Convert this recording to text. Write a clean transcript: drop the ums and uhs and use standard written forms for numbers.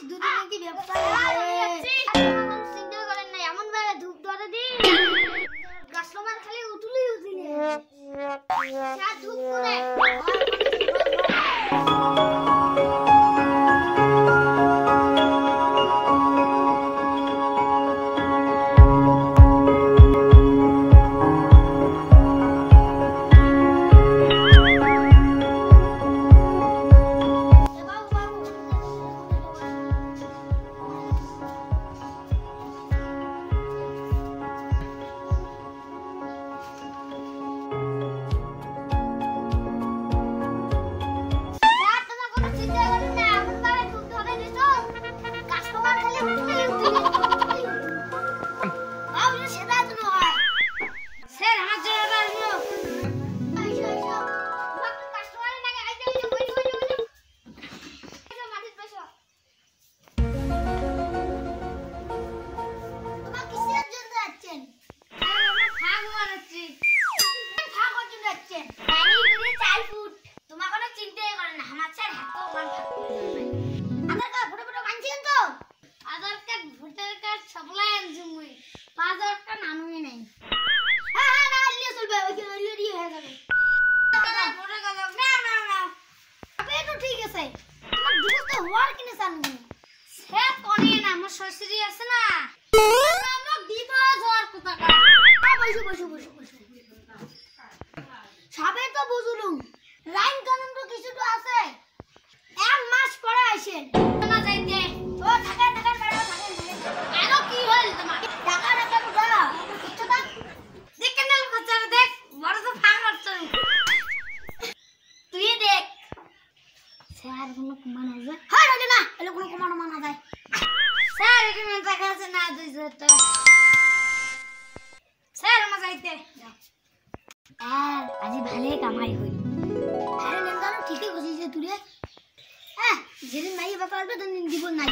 দুদিন কি ব্যবসা চিন্তা করেন না এমন ভাবে ধূপ ধরে দি কাস্টমার খালি উঠলেই উঠিলে ধূপ করে আজি ভালে কামাই হই আরে নেন্দানো ঠিকই কইছিস তুই যেদিন মাই বাবা আসবে তখন দিব নাই